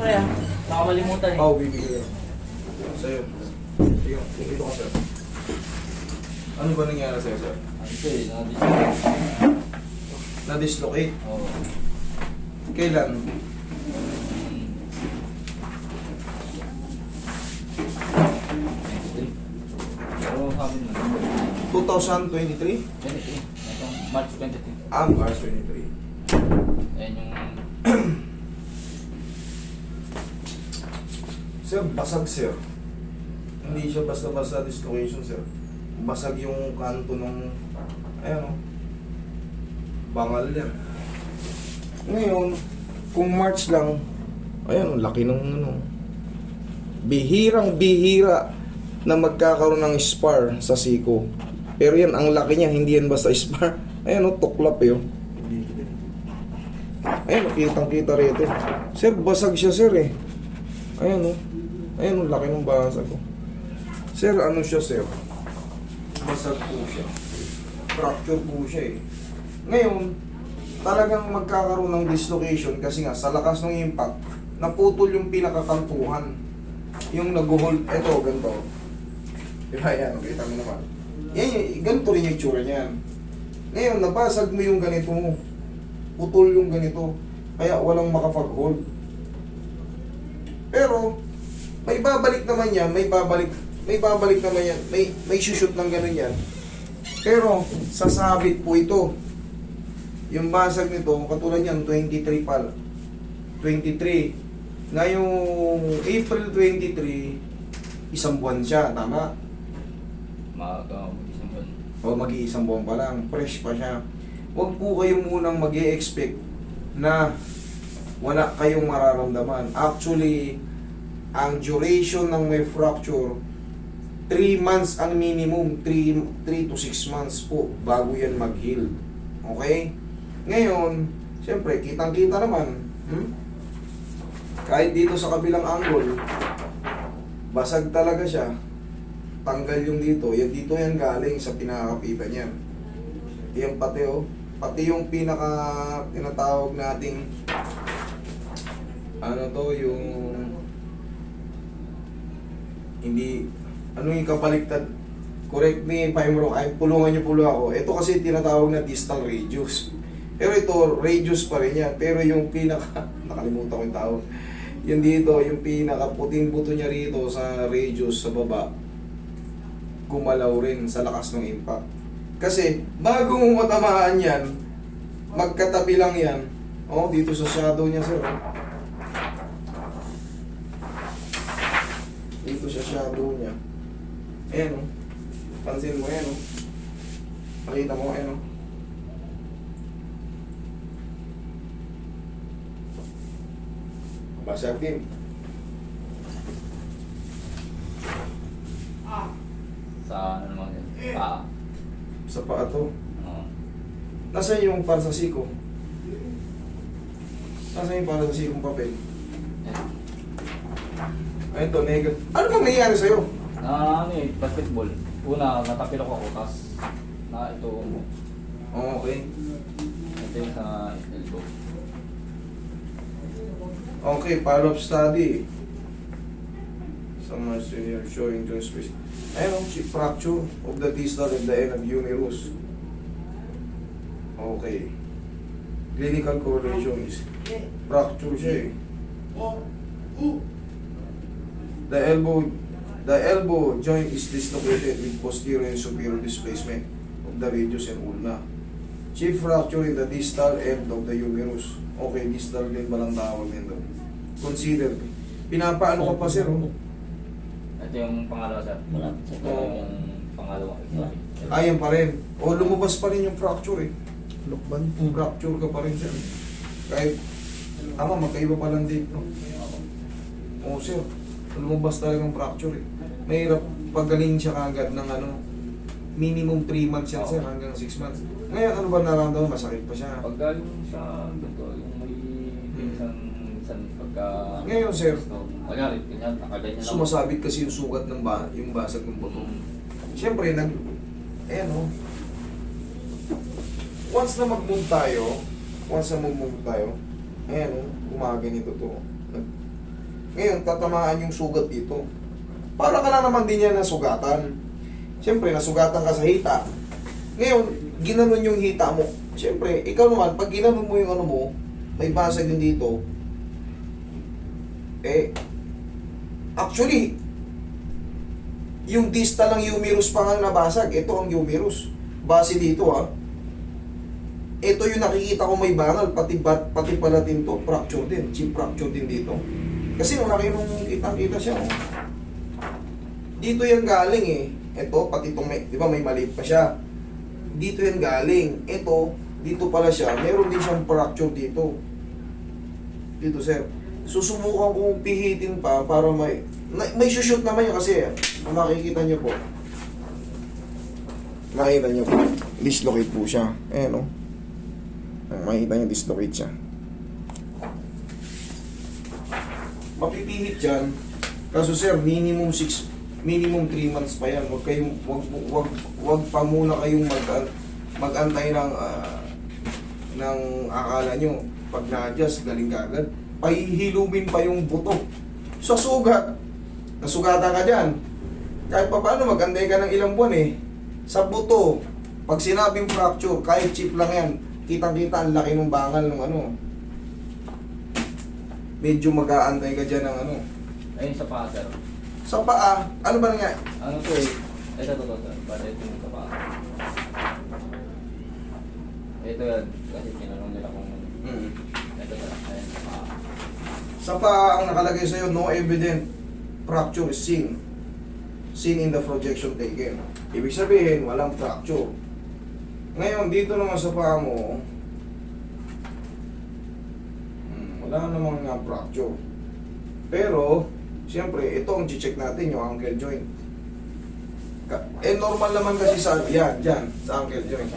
Kaya, nakakalimutan eh. Oo, bibigyan. Sa'yo. Sige, dito ka, sir. Ano ba nangyari sa'yo, sir? Ano ito eh, nakadisipin. Na-dislocate. Oo. Kailan? Pero sabi na, 2023? 23. Itong March 23. March 23. Ayan yung... Sir, basag, sir. Hindi siya basta-basta dislocation, sir. Basag yung kanto ng... Ayan, o. Bangal yan. Ngayon, kung March lang, ayan, laki ng ano. Bihirang-bihira na magkakaroon ng spar sa siko. Pero yan, ang laki niya, hindi yan basta spar. Ayan, o, tuklap yun. Ayan, kitang-kita rito. Sir, basag siya, sir, eh. Ayan, o. Ayan, o, laki ng basag ko. Sir, ano siya, sir? Basag po siya. Fracture po siya, eh. Ngayon, talagang magkakaroon ng dislocation kasi nga sa lakas ng impact, naputol yung pinakakantuhan. Yung nag-hold, eto, ganito. Diba yan, kita mo naman. Yan, ganito rin yung itsura niyan. Ngayon, nabasag mo yung ganito mo. Putol yung ganito. Kaya walang makapag-hold. Pero, may babalik naman yan, may babalik naman yan, may shoot ng ganun yan. Pero, sasabit po ito. Yung basag nito, katulad yan, 23 pal. 23. Ngayong April 23, isang buwan siya, tama? Maaga, mag-isang buwan. O mag-iisang buwan pa lang, fresh pa siya. Huwag po kayong munang mag-e-expect na wala kayong mararamdaman. Actually, ang duration ng may fracture, 3 months ang minimum, 3 to 6 months po bago yan mag-heal. Okay? Ngayon, siyempre, kitang-kita naman, kahit dito sa kabilang angle, basag talaga siya, tanggal yung dito, yan dito yan galing sa pinakakapitan yan. Yan pati oh, pati yung pinaka, tinatawag nating, ano to, yung, hindi, ano yung kapaliktad, correct me if I'm wrong, ay pulungan niyo pulo ako, ito kasi tinatawag na distal radius. Pero ito, radius pa rin yan. Pero yung pinaka, nakalimutan ko yung tawag. Yung dito, yung pinaka puting buto niya rito sa radius sa baba, gumalaw rin sa lakas ng impact. Kasi, bago mo matamaan yan, magkatabi lang yan. Oh, dito sa shadow niya, sir. Dito sa shadow niya. Ayan, oh. Pansin mo, ayan, oh. Pakita mo, ayan, oh. Basag din. Sa ano naman yan? Sa paa to. Oo. Nasaan yung para sa siko? Nasaan yung para sa sikong papel? Yan. Ayun to, negative. Ano bang nangyayari sa'yo? Na ano eh, basketball. Una, natapilok ako, tapos na ito, Oh, okay. ito yung sa elbow. Okay, follow-up study. Some senior showing to space. Ayun, fracture of the distal and the end of humerus. Okay. Clinical correlation is fracture siya eh. The elbow joint is dislocated with posterior and superior displacement of the radius and ulna. Chief fracture in the distal end of the humerus. Okay, distal din balang tawag nito. Consider. Pinapaano ka pa, sir? Oh? Ito yung pangalawa sir. Malapit sa Ito yung pangalawa. Ayan pa rin. O lumabas pa rin yung fracture eh. Lukban. Fracture ka pa rin siya. Kahit, tama, magkaiba pa lang date, no? O sir, lumabas talagang fracture eh. Mahirap pagaling siya kagad ng ano, minimum 3 months yan sir, hanggang 6 months. Ngayon, ano ba nararamdaman? Masakit pa siya. Pag galing sa ganito, yung may minsan pagka... Ngayon, sir. Kunyari, ganyan, nakaganyan lang. Sumasabit kasi yung sugat ng yung basag ng buto. Siyempre, ayan o. Once na mag-move tayo, ayan o, gumaganito to. Ngayon, tatamaan yung sugat dito. Para ka lang naman din yan nasugatan. Siyempre, nasugatan ka sa hita. Ngayon, ginanon yung hita mo. Siyempre, ikaw naman, pag ginanon mo yung ano mo, may basag din dito. Actually, yung distal ng humerus pa nga nabasag. Ito ang humerus. Base dito ito yung nakikita ko may bangal, pati pala din to, fracture din, chip fracture din dito. Kasi nung kitang-kita siya, dito yan galing Ito, pati itong di ba may maliit pa siya. Dito yan galing. Ito, dito pala siya, meron din siyang fracture dito. Dito, sir. Susubukan kong pihitin pa para may shoot naman yun kasi, kung makikita niyo po. Makikita niyo po, dislocate po siya. Makikita niyo, dislocate siya. Mapipihit dyan. Kaso sir, minimum 3 months pa yan. Wag pa muna kayong mag-antay ng akala nyo. Pag na-adjust, galing agad. Pahihilumin pa yung buto. Sa sugat, nasugatan ka dyan. Kahit pa paano, mag-antay ka ng ilang buwan Sa buto, pag sinabing fracture, kahit chip lang yan, kitang-kita ang laki ng bangal ng medyo mag-aantay ka dyan ng Ayun sa paa, sir. Sa paa, ano ba nangyari? Ano to Ito, sir. Bale, ito yung sa paa. Ito yan. Kasi kinanong nila kung ito, sir. Ayun sa paa. Sa paa, ang nakalagay sa'yo, no evident fracture is seen. Seen in the projection taken. Ibig sabihin, walang fracture. Ngayon, dito naman sa paa mo, wala namang nga fracture. Pero, siyempre, ito ang check natin, yung ankle joint. Normal naman kasi sa, dyan, sa ankle joint.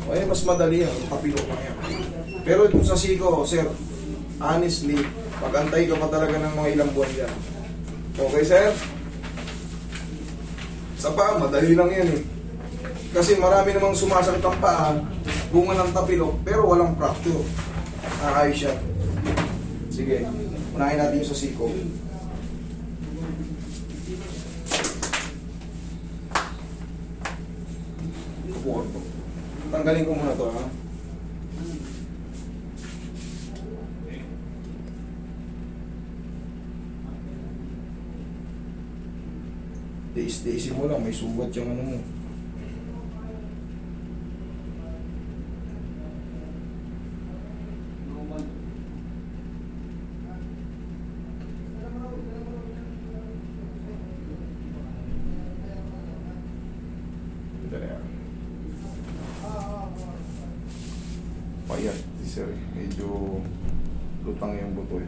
Mas madali yan, papilok lang yan. Pero ito sa siko, sir, honestly, pag-antay ka pa talaga ng mga ilang buwan yan. Okay, sir? Sa paa, madali lang yan Kasi marami namang sumasakit ang paa, bunga ng tapilok, pero walang fracture. Ayos siya. Sige, unahin natin yung sa siko. Tanggalin ko muna to Tiis-tiisin mo lang, may sugat yung mo. Payat, sir. Medyo lutang yung buto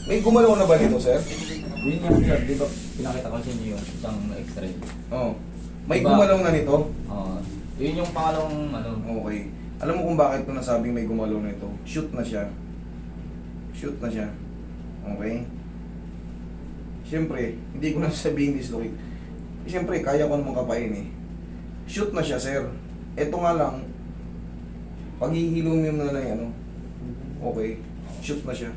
May gumalaw na ba nito, sir? Yun yung, sir. Di ba pinakita ko sa inyo yung isang x-ray? Oo. May Diba? gumalaw na nito? Yun yung pangalawang Okay. Alam mo kung bakit ko nasabing may gumalaw na ito? Shoot na siya. Shoot na siya. Okay? Siyempre, hindi ko na sabihin dislocate. Siyempre, kaya ko naman kapain Shoot na siya, sir. Ito nga lang, paghihilumin na lang okay, shoot na siya.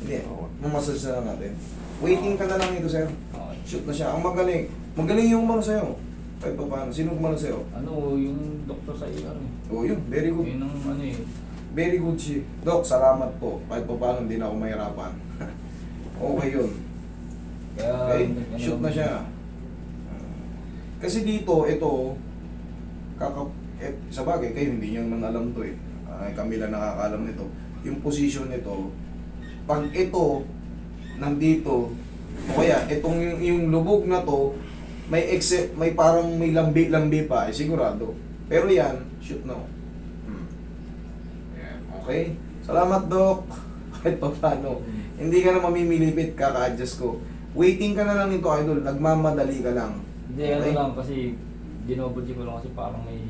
Hindi, mamasage na lang natin. Waiting ka na lang nito, sir. Shoot na siya. Ang magaling. Magaling yung umano sa'yo. Kahit pa paano. Sino umano sa'yo? Yung doktor sa iyo. Yun. Very good. Yun ang Very good shit. Doc, salamat po. Kahit pa paano, hindi na ako mahirapan. Okay yun. Kaya, Okay? Shoot na siya. Kasi dito, ito, sa bagay, kayo hindi nyo naman alam to kami lang nakakaalam nito. Yung position nito, pag ito, nandito, o kaya, itong yung lubog na to, may parang may lambi pa, sigurado. Pero yan, shoot na. Okay? Salamat, Doc. Kahit pa paano. Hindi ka na mamimilipit, kaka-adjust ko. Waiting ka na lang nito, idol. Nagmamadali ka lang. Hindi, Okay? lang kasi dinouble check ko lang kasi parang may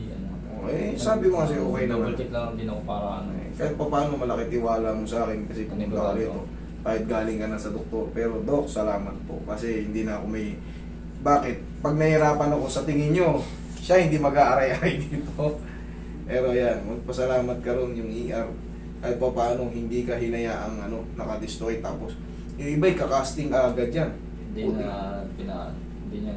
Okay, sabi ko kasi okay naman. Double check lang din ako para Kahit pa paano malaki tiwala mo sa akin kasi pumunta ka rito. Kahit galing ka na sa doktor. Pero Doc, salamat po. Kasi hindi na ako may... Bakit? Pag nahihirapan ako sa tingin nyo, siya hindi mag-aaray-aray dito. Pero yan, magpasalamat ka ron yung ER. Kahit pa paano, hindi ka hinayaang naka-destroy. Tapos, yung iba'y kakasting agad yan. Hindi niya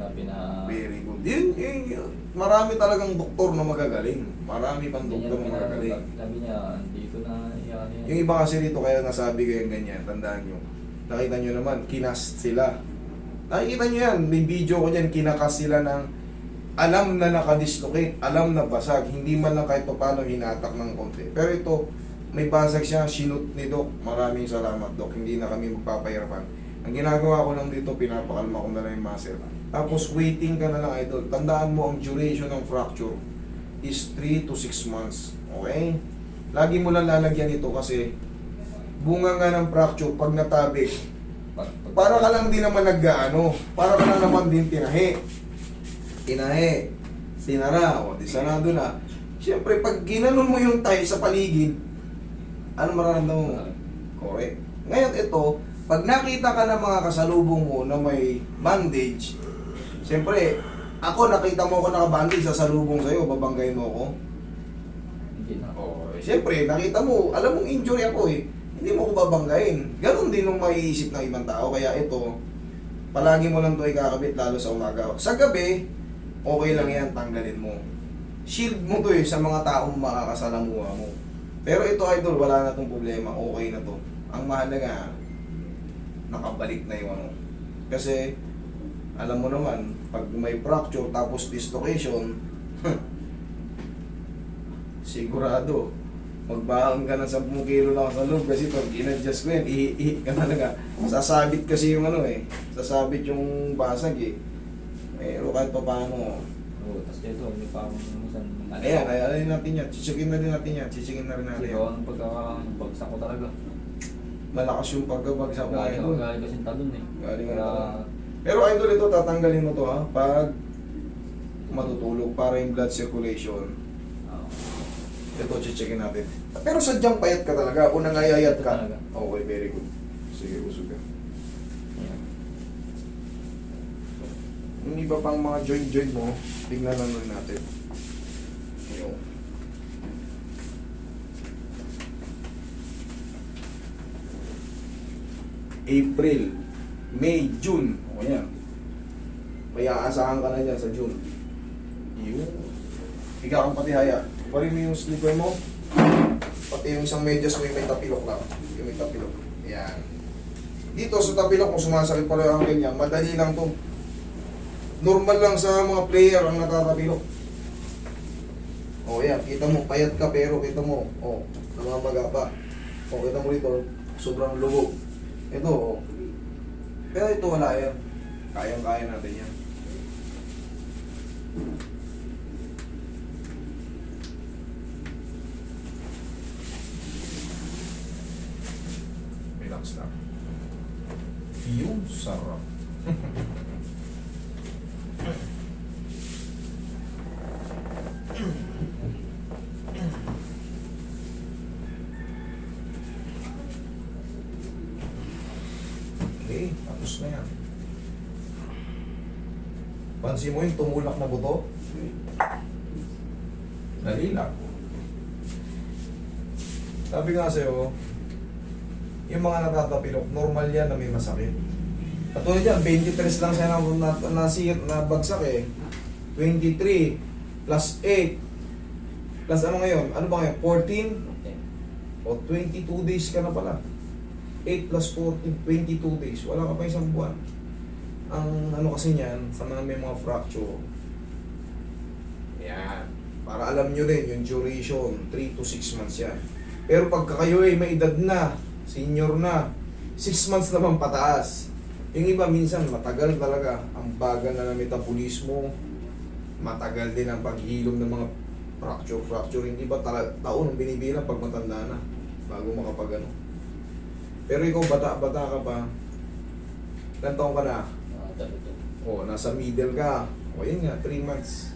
na pina... Very good. Yun. Marami talagang doktor na magagaling. Marami pang Hindi niya doktor na na pina... magagaling. Sabi niya, hindi ko na yan. Yung iba kasi rito, kaya nasabi ko yung ganyan, tandaan nyo. Nakita nyo naman, kinast sila. Nakikita nyo yan, may video ko dyan, kinakas sila ng alam na nakadislocate, alam na basag, hindi man lang kahit paano hinatak ng konti. Pero ito, may basag siya, sinut ni Doc. Maraming salamat, Doc. Hindi na kami magpapahirapan. Ang ginagawa ko lang dito, pinapakalma ko na lang yung muscle. Tapos waiting ka na lang, idol. Tandaan mo, ang duration ng fracture is 3 to 6 months. Okay? Lagi mo lang lalagyan ito kasi bunga nga ng fracture pag natabik. Para ka lang din naman para ka lang naman din tinahe, sinara, o di sarado na. Siyempre, pag ginanon mo yung tie sa paligid, ano mararamdaman mo? Correct. Ngayon ito, pag nakita ka ng mga kasalubong mo na may bandage, siyempre, nakita mo ako nakabandage, sasalubong sa'yo, babanggayin mo ako. Hindi na. Siyempre, nakita mo, alam mong injury ako hindi mo ko babanggain. Ganon din nung maiisip ng ibang tao. Kaya ito, palagi mo lang ito ikakabit lalo sa umaga. Sa gabi, okay lang yan, tanggalin mo. Shield mo to sa mga taong makakasalamuha mo. Pero ito, idol, wala na tong problema. Okay na to. Ang mahalaga, nakabalik na yung Kasi, alam mo naman, pag may fracture tapos dislocation, sigurado, magbahan ka ng 10 kilo lang sa loob kasi pag in-adjust ko yan, ihi ka talaga. Sasabit kasi yung sasabit yung basag Pero kahit pa paano. Oo, tapos dito, may parang minsan... Ayan natin yan. Chichikin na rin natin yan. Chichikin na rin natin yan. Ikaw, ang pagkakabagsak ko talaga. Malakas yung pagkabagsak mo. Galing kasi talon Galing Kaya, Pero idol, ito tatanggalin mo to pag matutulog para yung blood circulation. Ito, chichikin natin. Pero sadyang payat ka talaga o nangayayat ka. Talaga. Okay, very good. Sige, usog ka. Yung iba pang mga joint mo, tignan lang rin natin. Ayun. April, May, June. O yan. May aasahan ka na dyan sa June. Yun. Ikaw ang patihaya. Parin mo yung slipper mo. Pati yung isang medyas mo yung may tapilok lang. Yung may tapilok. Yan. Dito sa tapilok, kung sumasakit pala ang ganyan, madali lang to. Normal lang sa mga player ang natatapilok. O yan, kita mo, payat ka pero kita mo, namamaga pa. O kita mo dito, sobrang lubog. Ito, pero ito wala yan. Kayang-kaya natin yan. Relax lang. Yung sarap. Okay, tapos na yan. Pansin mo yung tumulak na buto? Dali lang. Sabi nga sa'yo, yung mga natatapilok, normal yan na may masakit. Katulad yan, 23 lang siya na bagsak 23 plus 8 plus ano ngayon? Ano ba ngayon? 14? O 22 days ka na pala. 8 plus 14, 22 days. Wala ka pa isang buwan. Ang ano kasi niyan, sa mga may mga fracture, yan. Para alam nyo rin, yung duration, 3 to 6 months yan. Pero pagka kayo may edad na, senior na, 6 months naman pataas. Yung iba minsan, matagal talaga. Ang bagal na ng metabolismo, matagal din ang paghilom ng mga fracture. Yung iba taon binibilang pag matanda na, bago makapag ano. Pero ikaw, bata ka pa, ilan taon ka na? Nasa middle ka. Yun nga, 3 months.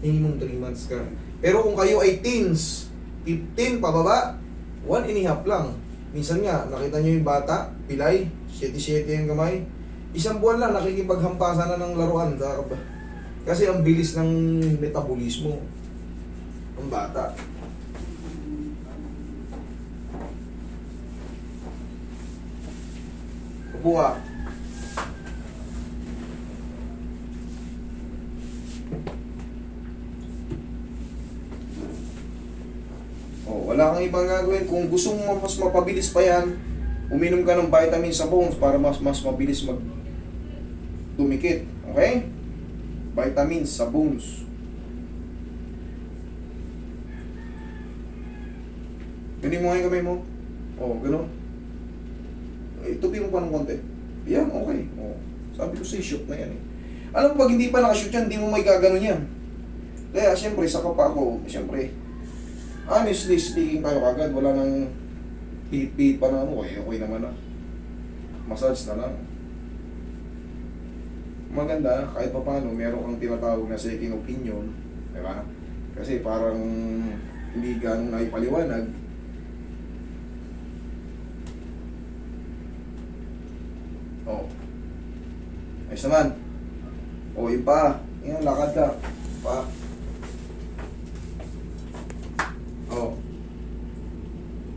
Minimum 3 months ka. Pero kung kayo ay teens, 15 pababa, 1.5 lang. Minsan nga, nakita nyo yung bata, pilay, 7-7 yung kamay. Isang buwan lang, nakikipaghampasan na ng laruan. Kasi ang bilis ng metabolismo ng bata. Upo ka. Oh, wala kang ibang gagawin. Kung gusto mo mas mapabilis pa yan, uminom ka ng vitamin sa bones para mas mabilis mag dumikit. Okay? Vitamins sa bones. Ganin mo nga yung kamay mo. Oh, gano'n. Itupi mo pa ng konti. Yan, okay. Oh. Sabi ko sa'yo, shoot na yan eh. Alam mo, pag hindi pa nakashoot yan, hindi mo may gaganon yan. Kaya, siyempre, sa kapa ko, siyempre, honestly speaking tayo kagad, wala nang hit pa na ano, okay naman na. Massage na lang. Maganda, kahit pa paano, meron kang tinatawag na second opinion, di ba? Kasi parang hindi ganong naipaliwanag. Oh. Ayos naman. Oh, yung pa. Yan, lakad ka. Pa. Oh.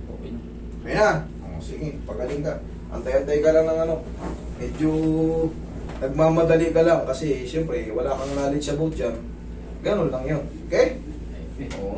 Okay na. Kaya na. Oh, sige, pagaling ka. Antay-antay ka lang ng ano. Medyo nagmamadali ka lang kasi siyempre wala kang knowledge about dyan. Ganun lang yun. Okay? Okay. Oo.